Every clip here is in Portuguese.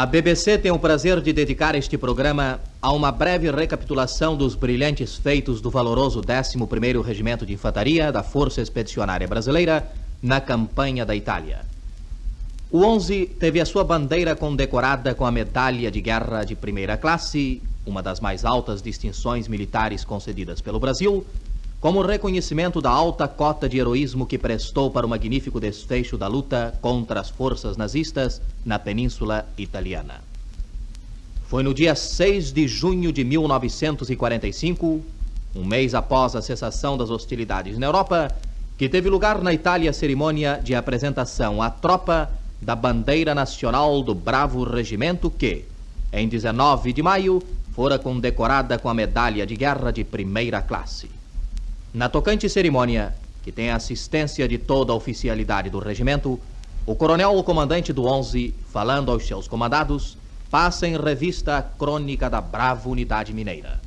A BBC tem o prazer de dedicar este programa a uma breve recapitulação dos brilhantes feitos do valoroso 11º Regimento de Infantaria da Força Expedicionária Brasileira na campanha da Itália. O 11 teve a sua bandeira condecorada com a Medalha de Guerra de Primeira Classe, uma das mais altas distinções militares concedidas pelo Brasil, como reconhecimento da alta cota de heroísmo que prestou para o magnífico desfecho da luta contra as forças nazistas na Península Italiana. Foi no dia 6 de junho de 1945, um mês após a cessação das hostilidades na Europa, que teve lugar na Itália a cerimônia de apresentação à tropa da bandeira nacional do bravo regimento que, em 19 de maio, fora condecorada com a Medalha de Guerra de Primeira Classe. Na tocante cerimônia, que tem a assistência de toda a oficialidade do regimento, o coronel, o comandante do 11, falando aos seus comandados, passa em revista a crônica da brava unidade mineira.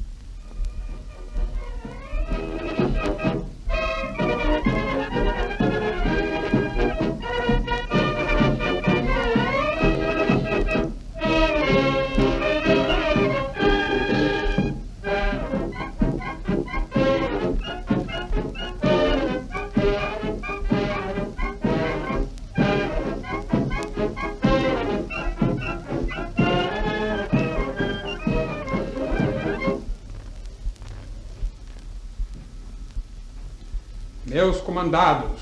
Meus comandados,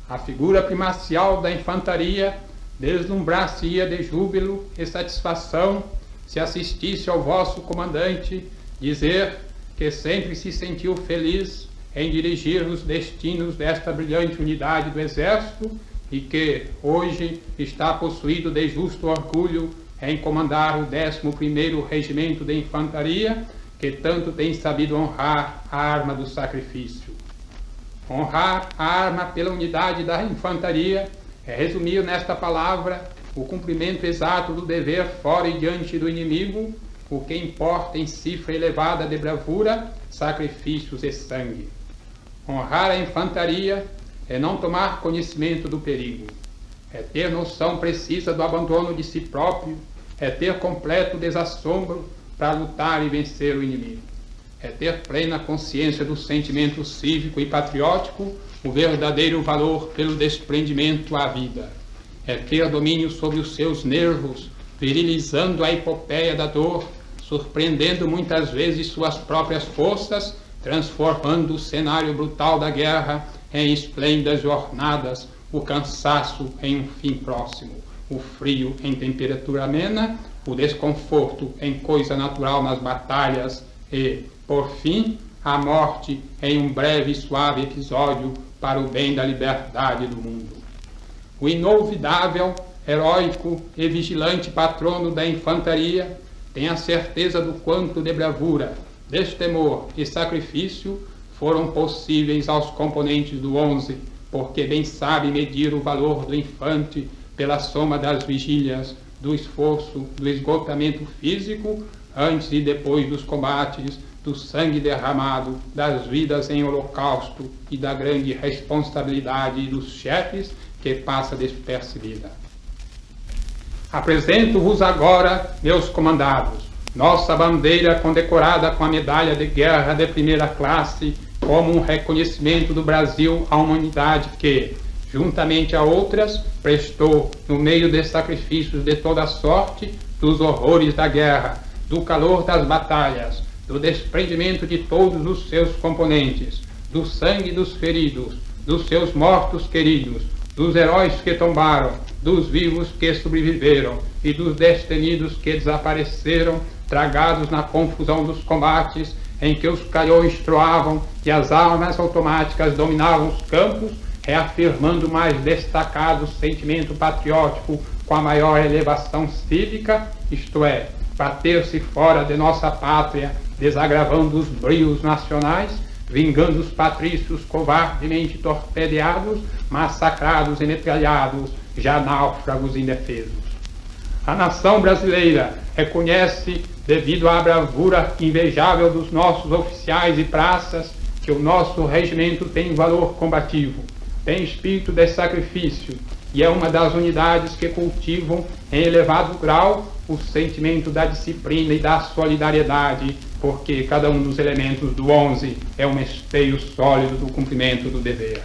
a figura primacial da infantaria deslumbrar-se-ia de júbilo e satisfação se assistisse ao vosso comandante dizer que sempre se sentiu feliz em dirigir os destinos desta brilhante unidade do Exército e que hoje está possuído de justo orgulho em comandar o 11º Regimento de Infantaria, que tanto tem sabido honrar a arma do sacrifício. Honrar a arma pela unidade da infantaria é resumir nesta palavra o cumprimento exato do dever fora e diante do inimigo, o que importa em cifra elevada de bravura, sacrifícios e sangue. Honrar a infantaria é não tomar conhecimento do perigo, é ter noção precisa do abandono de si próprio, é ter completo desassombro para lutar e vencer o inimigo. É ter plena consciência do sentimento cívico e patriótico, o verdadeiro valor pelo desprendimento à vida. É ter domínio sobre os seus nervos, virilizando a epopeia da dor, surpreendendo muitas vezes suas próprias forças, transformando o cenário brutal da guerra em esplêndidas jornadas, o cansaço em um fim próximo, o frio em temperatura amena, o desconforto em coisa natural nas batalhas e, por fim, a morte em um breve e suave episódio para o bem da liberdade do mundo. O inolvidável, heróico e vigilante patrono da infantaria tem a certeza do quanto de bravura, destemor e sacrifício foram possíveis aos componentes do 11, porque bem sabe medir o valor do infante pela soma das vigílias, do esforço, do esgotamento físico, antes e depois dos combates, do sangue derramado, das vidas em holocausto e da grande responsabilidade dos chefes que passa despercebida. Apresento-vos agora, meus comandados, nossa bandeira condecorada com a Medalha de Guerra de Primeira Classe como um reconhecimento do Brasil à humanidade que, juntamente a outras, prestou, no meio de sacrifícios de toda sorte, dos horrores da guerra, do calor das batalhas, do desprendimento de todos os seus componentes, do sangue dos feridos, dos seus mortos queridos, dos heróis que tombaram, dos vivos que sobreviveram e dos destemidos que desapareceram, tragados na confusão dos combates em que os canhões troavam e as armas automáticas dominavam os campos, reafirmando o mais destacado sentimento patriótico com a maior elevação cívica, isto é, bater-se fora de nossa pátria, desagravando os brios nacionais, vingando os patrícios covardemente torpedeados, massacrados e metralhados, já náufragos indefesos. A nação brasileira reconhece, devido à bravura invejável dos nossos oficiais e praças, que o nosso regimento tem valor combativo, tem espírito de sacrifício e é uma das unidades que cultivam em elevado grau o sentimento da disciplina e da solidariedade, porque cada um dos elementos do 11 é um esteio sólido do cumprimento do dever.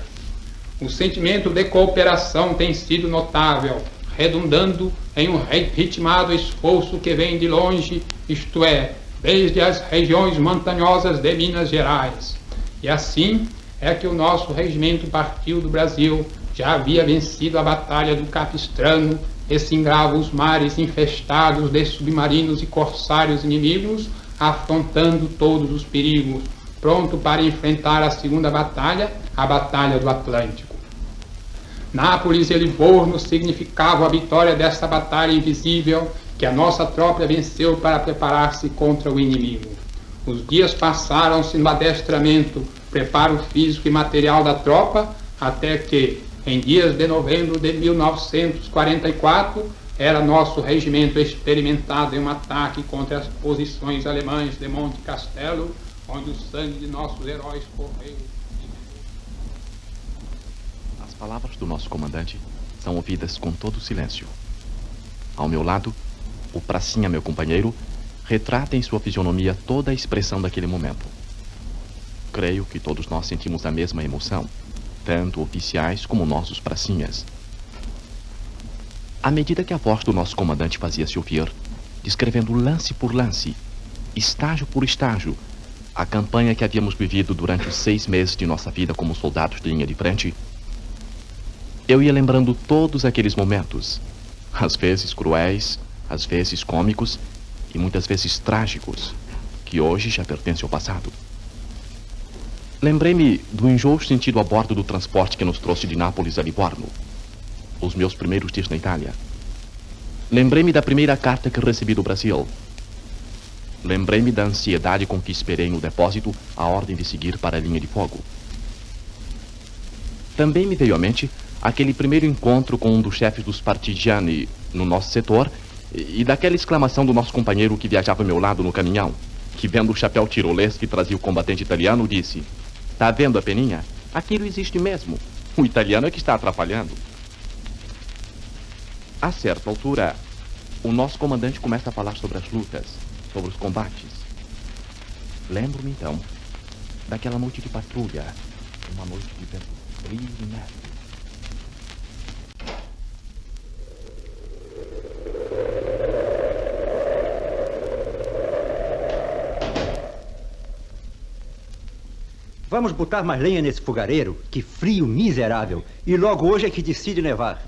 O sentimento de cooperação tem sido notável, redundando em um ritmado esforço que vem de longe, isto é, desde as regiões montanhosas de Minas Gerais. E assim é que o nosso regimento partiu do Brasil, já havia vencido a Batalha do Capistrano e singrava os mares infestados de submarinos e corsários inimigos, afrontando todos os perigos, pronto para enfrentar a segunda batalha, a Batalha do Atlântico. Nápoles e Livorno significavam a vitória dessa batalha invisível que a nossa tropa venceu para preparar-se contra o inimigo. Os dias passaram-se no adestramento, preparo físico e material da tropa, até que, em dias de novembro de 1944, era nosso regimento experimentado em um ataque contra as posições alemãs de Monte Castelo, onde o sangue de nossos heróis correu. As palavras do nosso comandante são ouvidas com todo o silêncio. Ao meu lado, o pracinha, meu companheiro, retrata em sua fisionomia toda a expressão daquele momento. Creio que todos nós sentimos a mesma emoção, tanto oficiais como nossos pracinhas. À medida que a voz do nosso comandante fazia-se ouvir, descrevendo lance por lance, estágio por estágio, a campanha que havíamos vivido durante os 6 meses de nossa vida como soldados de linha de frente, eu ia lembrando todos aqueles momentos, às vezes cruéis, às vezes cômicos e muitas vezes trágicos, que hoje já pertencem ao passado. Lembrei-me do enjoo sentido a bordo do transporte que nos trouxe de Nápoles a Livorno, os meus primeiros dias na Itália. Lembrei-me da primeira carta que recebi do Brasil. Lembrei-me da ansiedade com que esperei no depósito a ordem de seguir para a linha de fogo. Também me veio à mente aquele primeiro encontro com um dos chefes dos partigiani no nosso setor e daquela exclamação do nosso companheiro que viajava ao meu lado no caminhão, que vendo o chapéu tirolês que trazia o combatente italiano, disse: "Tá vendo a peninha? Aquilo existe mesmo. O italiano é que está atrapalhando." A certa altura, o nosso comandante começa a falar sobre as lutas, sobre os combates. Lembro-me então daquela noite de patrulha, uma noite de vento frio e neve. Vamos botar mais lenha nesse fogareiro? Que frio miserável. E logo hoje é que decide nevar.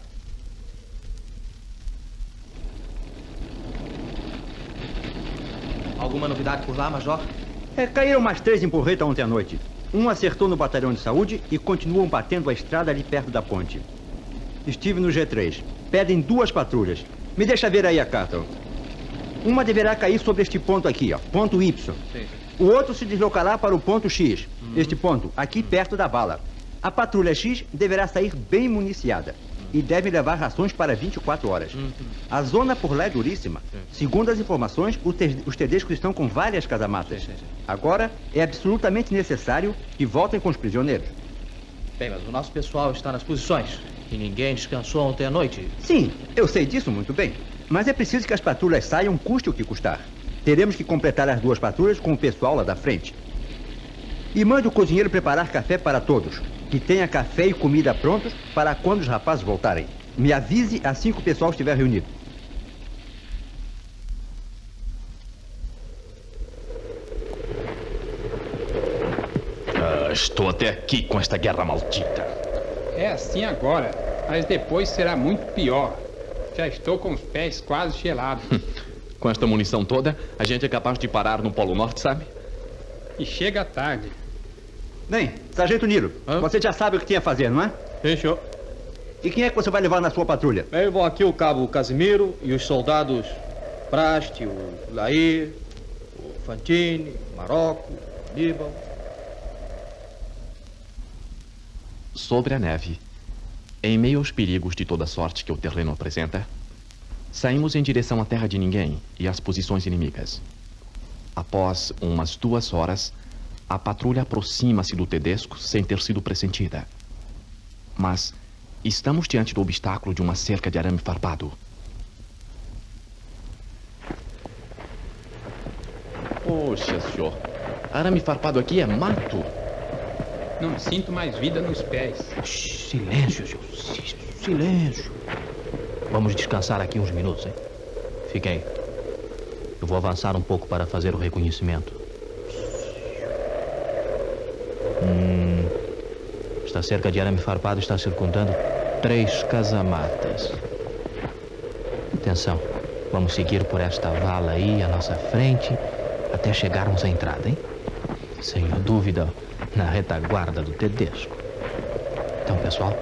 Alguma novidade por lá, Major? Caíram mais 3 em porreta ontem à noite. Um acertou no batalhão de saúde e continuam batendo a estrada ali perto da ponte. Estive no G3. Pedem 2 patrulhas. Me deixa ver aí a carta. Uma deverá cair sobre este ponto aqui, ó. Ponto Y. Sim. O outro se deslocará para o ponto X. Este ponto, aqui perto da vala. A patrulha X deverá sair bem municiada e deve levar rações para 24 horas. A zona por lá é duríssima. Segundo as informações, os tedescos estão com várias casamatas. Agora, é absolutamente necessário que voltem com os prisioneiros. Bem, mas o nosso pessoal está nas posições e ninguém descansou ontem à noite. Sim, eu sei disso muito bem. Mas é preciso que as patrulhas saiam, custe o que custar. Teremos que completar as 2 patrulhas com o pessoal lá da frente. E mande o cozinheiro preparar café para todos. Que tenha café e comida prontos para quando os rapazes voltarem. Me avise assim que o pessoal estiver reunido. Estou até aqui com esta guerra maldita. É assim agora, mas depois será muito pior. Já estou com os pés quase gelados. Com esta munição toda, a gente é capaz de parar no Polo Norte, sabe? E chega tarde. Bem, Sargento Nilo, você já sabe o que tem a fazer, não é? Fechou. E quem é que você vai levar na sua patrulha? Aí vão aqui o cabo Casimiro e os soldados Praste, o Lair, o Fantini, Marocco, Aníbal. Sobre a neve, em meio aos perigos de toda sorte que o terreno apresenta, saímos em direção à terra de ninguém e às posições inimigas. Após umas 2 horas, a patrulha aproxima-se do Tedesco sem ter sido pressentida. Mas, Estamos diante do obstáculo de uma cerca de arame farpado. Poxa, senhor. Arame farpado aqui é mato. Não sinto mais vida nos pés. Silêncio, senhor. Silêncio. Vamos descansar aqui uns minutos, hein? Fiquem aí. Eu vou avançar um pouco para fazer o reconhecimento. Esta cerca de arame farpado está circundando 3 casamatas. Atenção. Vamos seguir por esta vala aí à nossa frente até chegarmos à entrada, hein? Sem dúvida, na retaguarda do Tedesco. Então, pessoal,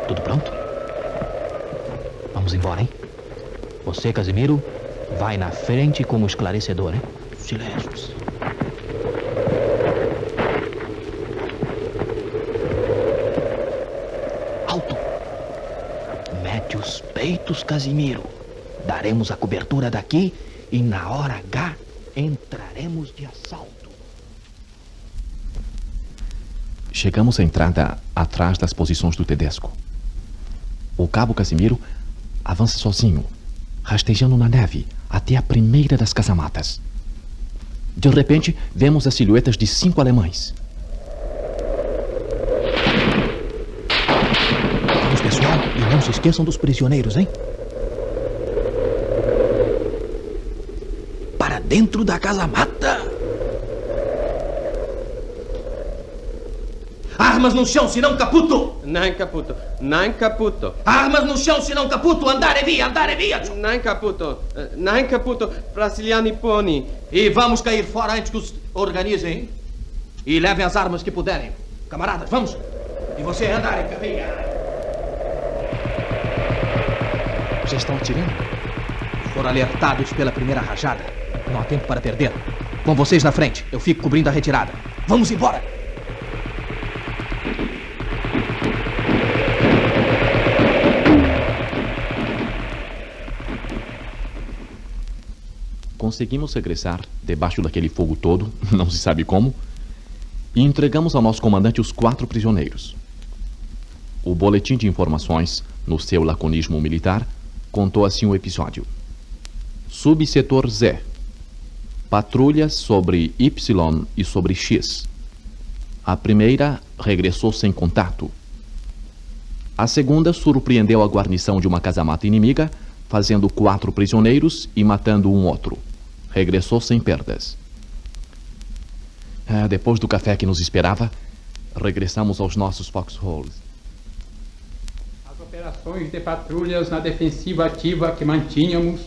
tudo pronto? Vamos embora, hein? Você, Casimiro, vai na frente como esclarecedor, hein? Silêncios. Alto! Mete os peitos, Casimiro. Daremos a cobertura daqui e na hora H entraremos de assalto. Chegamos à entrada atrás das posições do Tedesco. O cabo Casimiro avança sozinho, rastejando na neve até a primeira das casamatas. De repente, vemos as silhuetas de 5 alemães. Vamos, pessoal, e não se esqueçam dos prisioneiros, hein? Para dentro da casamata! Armas no chão, senão caputo! Nein, Caputo. Nein, Caputo. Armas no chão, senão caputo! Andare via, andare via! Nein, Caputo. Nein, Caputo. Brasiliani Pony. E vamos cair fora antes que os organizem, hein? E levem as armas que puderem. Camaradas, vamos! E você, andare, via! Já estão atirando? Foram alertados pela primeira rajada. Não há tempo para perder. Com vocês na frente, eu fico cobrindo a retirada. Vamos embora! Conseguimos regressar debaixo daquele fogo todo, não se sabe como, e entregamos ao nosso comandante os 4 prisioneiros. O boletim de informações, no seu laconismo militar, contou assim o episódio. Subsetor Z. Patrulhas sobre Y e sobre X. A primeira regressou sem contato. A segunda surpreendeu a guarnição de uma casamata inimiga, fazendo 4 prisioneiros e matando um outro. Regressou sem perdas. Depois do café que nos esperava, regressamos aos nossos foxholes. As operações de patrulhas na defensiva ativa que mantínhamos,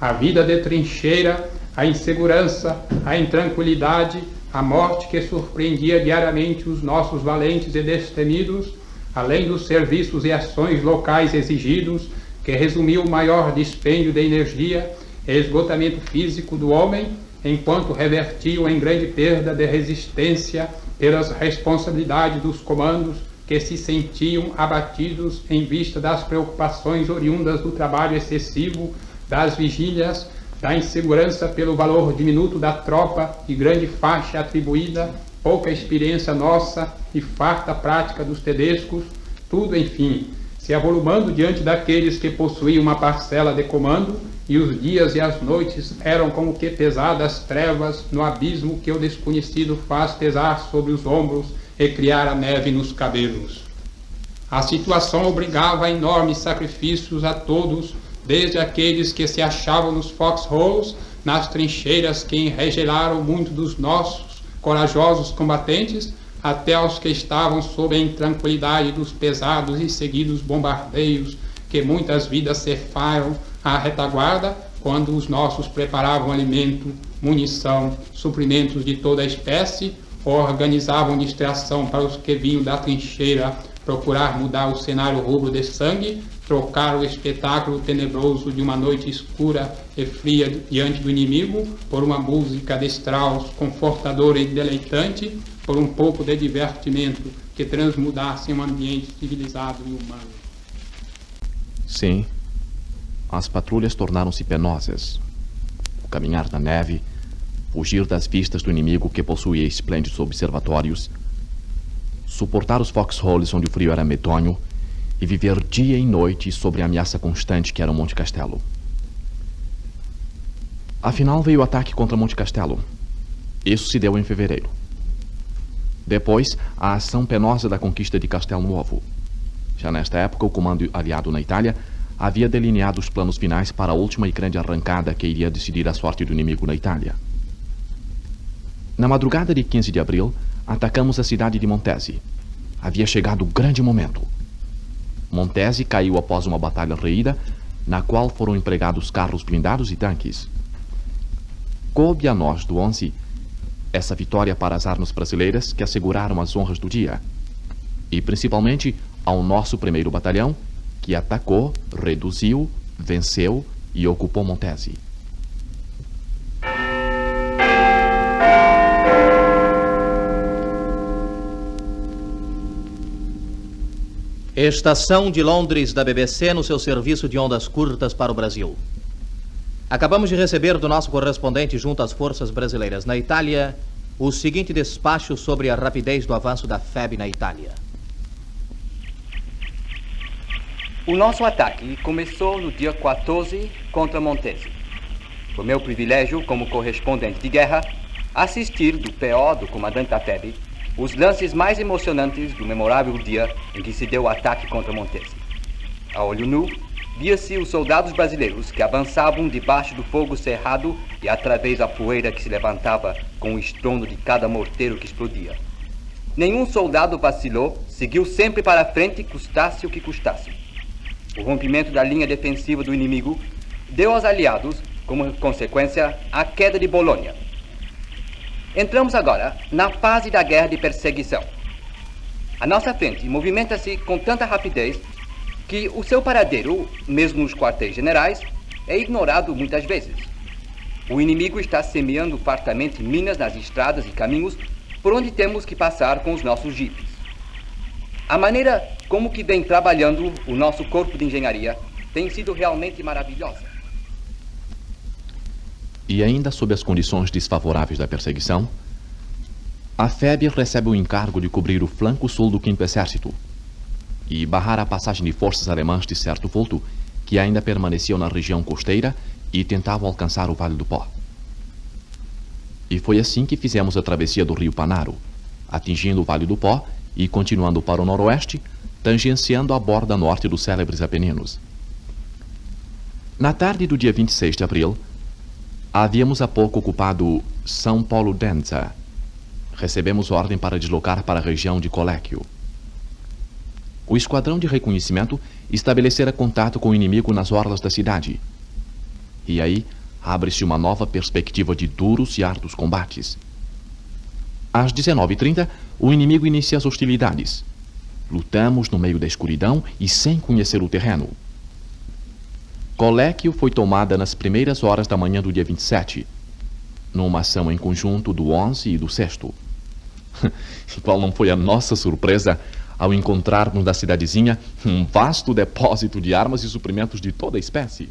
a vida de trincheira, a insegurança, a intranquilidade, a morte que surpreendia diariamente os nossos valentes e destemidos, além dos serviços e ações locais exigidos, que resumiu o maior dispêndio de energia e esgotamento físico do homem, enquanto revertiam em grande perda de resistência pelas responsabilidades dos comandos que se sentiam abatidos em vista das preocupações oriundas do trabalho excessivo, das vigílias, da insegurança pelo valor diminuto da tropa e grande faixa atribuída, pouca experiência nossa e farta prática dos tedescos, tudo, enfim, se avolumando diante daqueles que possuíam uma parcela de comando, e os dias e as noites eram como que pesadas trevas no abismo que o desconhecido faz pesar sobre os ombros e criar a neve nos cabelos. A situação obrigava a enormes sacrifícios a todos, desde aqueles que se achavam nos foxholes, nas trincheiras que enregelaram muito dos nossos corajosos combatentes, até aos que estavam sob a intranquilidade dos pesados e seguidos bombardeios que muitas vidas cefaram à retaguarda, quando os nossos preparavam alimento, munição, suprimentos de toda a espécie, ou organizavam distração para os que vinham da trincheira procurar mudar o cenário rubro de sangue, trocar o espetáculo tenebroso de uma noite escura e fria diante do inimigo por uma música de Strauss confortadora e deleitante, por um pouco de divertimento que transmudasse um ambiente civilizado e humano. Sim, as patrulhas tornaram-se penosas. O caminhar na neve, fugir das vistas do inimigo que possuía esplêndidos observatórios, suportar os foxholes onde o frio era medonho e viver dia e noite sob a ameaça constante que era o Monte Castelo. Afinal veio o ataque contra Monte Castelo. Isso se deu em fevereiro. Depois, a ação penosa da conquista de Castelnuovo. Já nesta época, o comando aliado na Itália havia delineado os planos finais para a última e grande arrancada que iria decidir a sorte do inimigo na Itália. Na madrugada de 15 de abril, atacamos a cidade de Montese. Havia chegado o grande momento. Montese caiu após uma batalha reída, na qual foram empregados carros blindados e tanques. Coube a nós, do 11, essa vitória para as armas brasileiras que asseguraram as honras do dia. E principalmente ao nosso 1º batalhão, que atacou, reduziu, venceu e ocupou Montese. Estação de Londres da BBC no seu serviço de ondas curtas para o Brasil. Acabamos de receber do nosso correspondente junto às forças brasileiras na Itália o seguinte despacho sobre a rapidez do avanço da FEB na Itália. O nosso ataque começou no dia 14 contra Montese. Foi meu privilégio, como correspondente de guerra, assistir do PO do comandante da FEB os lances mais emocionantes do memorável dia em que se deu o ataque contra Montese. A olho nu, via-se os soldados brasileiros que avançavam debaixo do fogo cerrado e através da poeira que se levantava com o estrondo de cada morteiro que explodia. Nenhum soldado vacilou, seguiu sempre para a frente, custasse o que custasse. O rompimento da linha defensiva do inimigo deu aos aliados, como consequência, a queda de Bolonha. Entramos agora na fase da guerra de perseguição. A nossa frente movimenta-se com tanta rapidez que o seu paradeiro, mesmo nos quartéis generais, é ignorado muitas vezes. O inimigo está semeando fartamente minas nas estradas e caminhos por onde temos que passar com os nossos jipes. A maneira como que vem trabalhando o nosso corpo de engenharia tem sido realmente maravilhosa. E ainda sob as condições desfavoráveis da perseguição, a FEB recebe o encargo de cobrir o flanco sul do 5º Exército e barrar a passagem de forças alemãs de certo vulto que ainda permaneciam na região costeira e tentavam alcançar o Vale do Pó. E foi assim que fizemos a travessia do rio Panaro, atingindo o Vale do Pó e continuando para o noroeste, tangenciando a borda norte dos célebres Apeninos. Na tarde do dia 26 de abril, havíamos há pouco ocupado São Paulo d'Enza. Recebemos ordem para deslocar para a região de Colecchio. O esquadrão de reconhecimento estabelecera contato com o inimigo nas orlas da cidade. E aí abre-se uma nova perspectiva de duros e árduos combates. Às 19h30, o inimigo inicia as hostilidades. Lutamos no meio da escuridão e sem conhecer o terreno. Colecchio foi tomada nas primeiras horas da manhã do dia 27, numa ação em conjunto do 11 e do 6º. E qual não foi a nossa surpresa ao encontrarmos na cidadezinha um vasto depósito de armas e suprimentos de toda a espécie.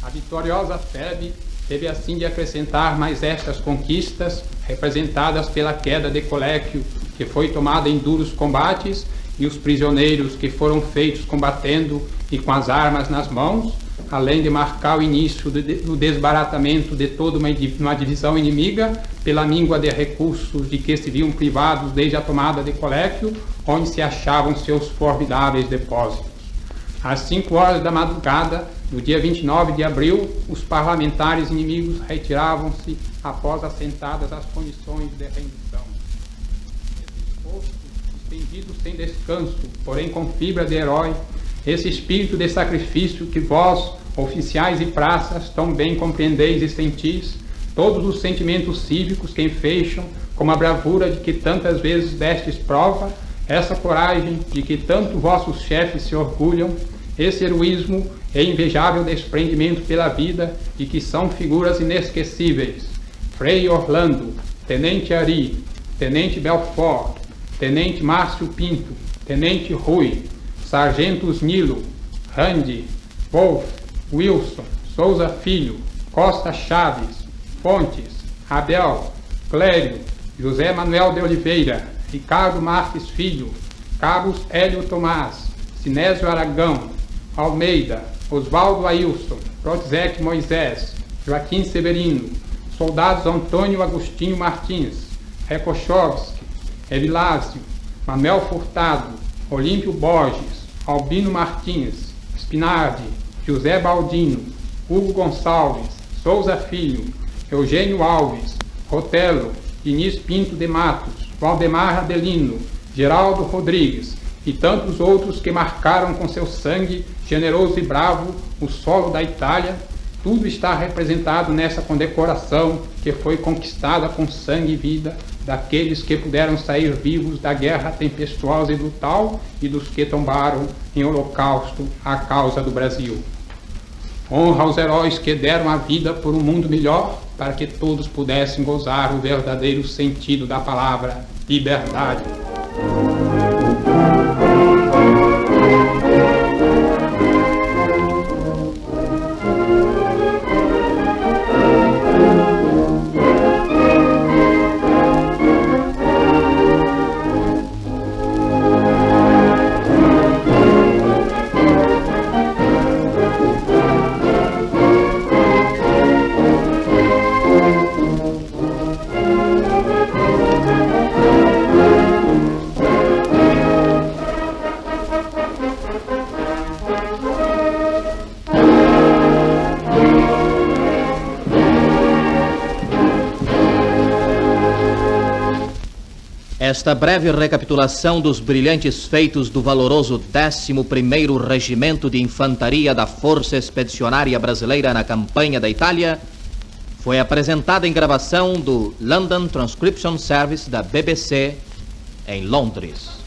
A vitoriosa FEB teve assim de acrescentar mais estas conquistas, representadas pela queda de Colecchio, que foi tomada em duros combates, e os prisioneiros que foram feitos combatendo e com as armas nas mãos, além de marcar o início do desbaratamento de toda uma divisão inimiga, pela míngua de recursos de que se viam privados desde a tomada de Colecchio, onde se achavam seus formidáveis depósitos. Às 5 horas da madrugada, no dia 29 de abril, os parlamentares inimigos retiravam-se após assentadas as condições de rendição. Estendido sem descanso, porém com fibra de herói, esse espírito de sacrifício que vós, oficiais e praças, tão bem compreendeis e sentis, todos os sentimentos cívicos que enfeixam, como a bravura de que tantas vezes destes prova, essa coragem de que tanto vossos chefes se orgulham, esse heroísmo e invejável desprendimento pela vida, de que são figuras inesquecíveis. Frei Orlando, Tenente Ari, Tenente Belfort, Tenente Márcio Pinto, Tenente Rui, Sargentos Nilo, Randi, Wolf, Wilson, Souza Filho, Costa Chaves, Fontes, Abel, Clério, José Manuel de Oliveira, Ricardo Marques Filho, Cabos Hélio Tomás, Sinésio Aragão, Almeida, Oswaldo Ailson, Protzek Moisés, Joaquim Severino, soldados Antônio Agostinho Martins, Rekochovski, Evilásio, Manuel Furtado, Olímpio Borges, Albino Martins, Spinardi, José Baldino, Hugo Gonçalves, Souza Filho, Eugênio Alves, Rotelo, Diniz Pinto de Matos, Valdemar Adelino, Geraldo Rodrigues e tantos outros que marcaram com seu sangue generoso e bravo o solo da Itália, tudo está representado nessa condecoração que foi conquistada com sangue e vida daqueles que puderam sair vivos da guerra tempestuosa e brutal e dos que tombaram em holocausto à causa do Brasil. Honra aos heróis que deram a vida por um mundo melhor para que todos pudessem gozar o verdadeiro sentido da palavra liberdade. Esta breve recapitulação dos brilhantes feitos do valoroso 11º Regimento de Infantaria da Força Expedicionária Brasileira na campanha da Itália foi apresentada em gravação do London Transcription Service da BBC em Londres.